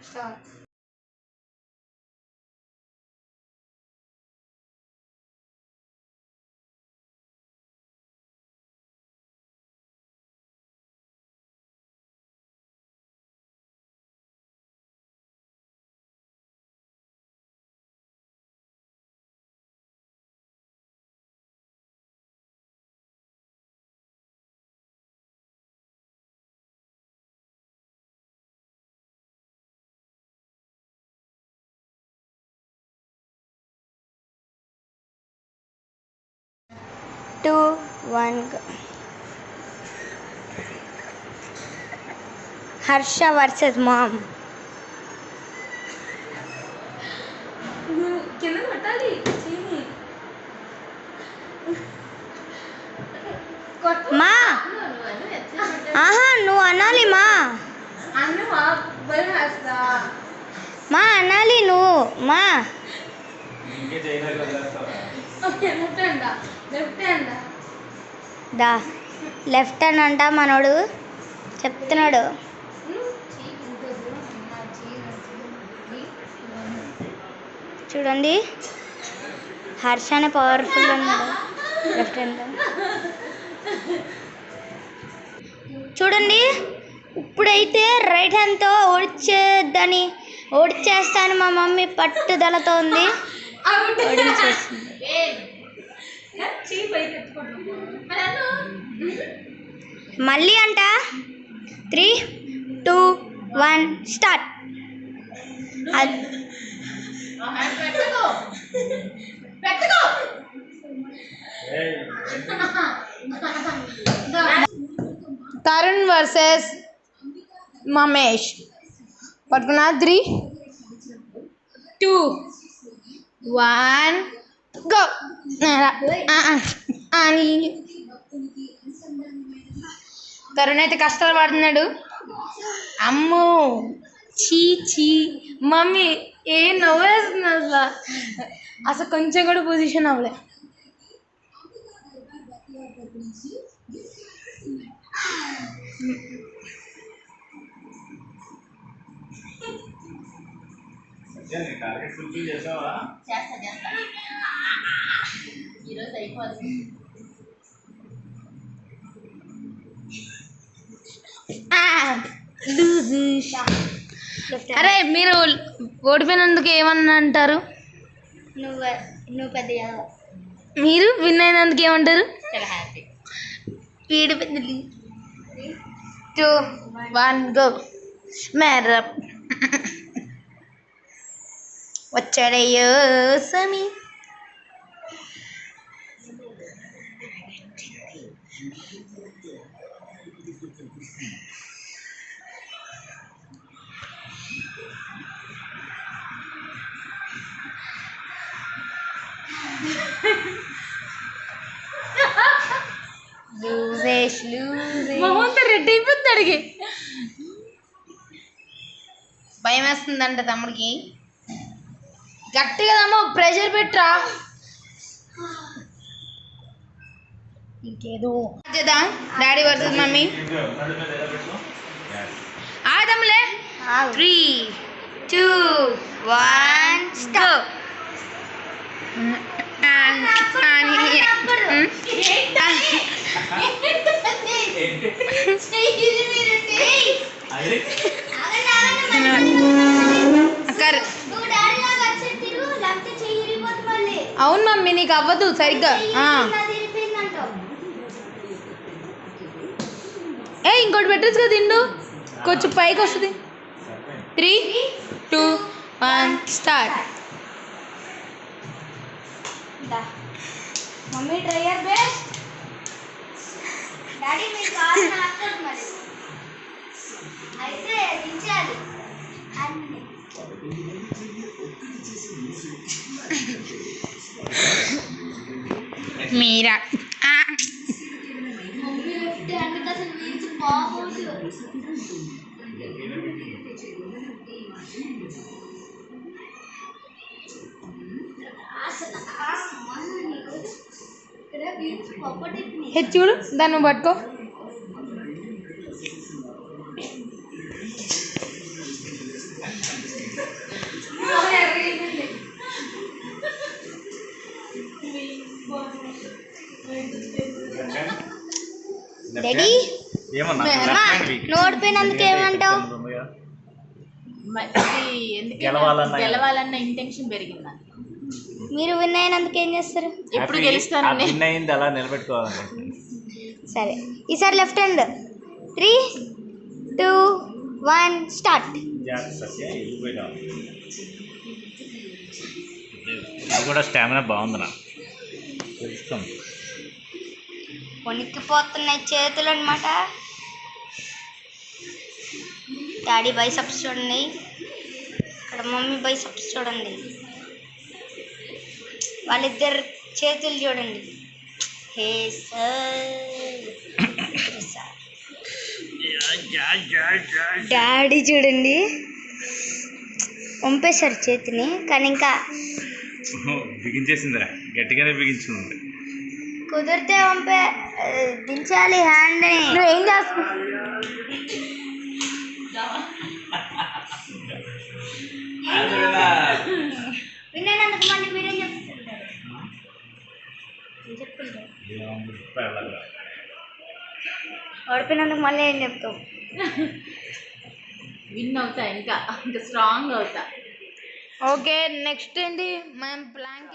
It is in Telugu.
Start. Two, one. Harsha versus mom. కింద పెట్టాలి చీని మా ఆహా నువ్వు అనాలి మా అన్న భయం వేస్తా మా అనాలి నువ్వు మా దా లెఫ్ట్ హ్యాండ్ అంట మనోడు చెప్తున్నాడు. చూడండి హర్షనే పవర్ఫుల్ ఉన్నాడు లెఫ్ట్ హ్యాండ్. చూడండి ఇప్పుడైతే రైట్ హ్యాండ్తో ఓడిచేస్తాను మా మమ్మీ పట్టుదలతో ఉంది. ఓడించేస్తుంది. మళ్ళీ అంట 3, 2, 1 స్టార్ట్. తరుణ్ వర్సెస్ మమేష్. పట్టుకున్నా 3, 2, 1 గో. తరుణ్ అయితే కష్టాలు పడుతున్నాడు. అమ్మో చీ చీ మమ్మీ ఏ నవ్వేస్తుంది అసలు కొంచెం కూడా పొజిషన్ అవ్వలే. అరే మీరు ఓడిపోయినందుకు ఏమన్నా అంటారు? నువ్వు పెద్ద మీరు విన్ అయినందుకు ఏమంటారు? వీడు పెద్ద 2, 1 గో. మేర వచ్చాడయ్యో సమీ. మొహంతో రెడ్డి అయిపోతుంది. అడిగి భయం వేస్తుందంట తమ్ముడికి. గట్టిగా దమ్మో ప్రెషర్ పెట్టరా. ఇంకేదో చేద్దాం. డాడీ వర్సెస్ మమ్మీ ఆడదాంలే. 3, 2, 1 స్టాప్. అవును మమ్మీ నీకు అవ్వదు సరిగ్గా. ఇంకోటి పెట్టచ్చు కదా తిండు కొంచెం పైకి వస్తుంది. 3, 2, 1 start. Mummy try your best. Daddy me call నాకొద్దు మరి అయితే దించాలి అన్ని. మీరా మమ్మీ లెఫ్ట్ హ్యాండ్ అసలు వీల్స్ బాగోదు. హెచ్ చూడు దాన్ని నువ్వు పట్టుకో. రెడీ నోడిపోయినందుకు ఏమంటావు? గెలవాలన్న ఇంటెన్షన్ పెరిగిందా? మీరు విన్ అయినందుకు ఏం చేస్తారు? ఎప్పుడు గెలుస్తాను అలా నిలబెట్టుకోవాలి. సరే ఈసారి లెఫ్ట్ హ్యాండ్. 3, 2, 1 స్టార్ట్. ఇది కూడా స్టామినా బాగుంది నా తెలుస్తుంది. వణికిపోతున్నాయి చేతులు అనమాట. డాడీ బైసప్స్ చూడండి, ఇక్కడ మమ్మీ బైసప్స్ చూడండి, వాళ్ళిద్దరు చేతులు చూడండి. హే సార్ డాడీ చూడండి వంపేశారు చేతిని, కానీ ఇంకా బిగించేసిందిరా, గట్టిగానే బిగించింది. కుదిరితే వంపే దించాలి హ్యాండ్ని. నువ్వేం చేస్తున్నావు? వినేనందుకు మళ్ళీ మీరేం చెప్తుంటారు? ఓడిపోయినందుకు మళ్ళీ ఏం చెప్తావు? విన్ అవుతా, ఇంకా స్ట్రాంగ్ అవుతా. ఓకే నెక్స్ట్ ఏంటి? మనం ప్లాన్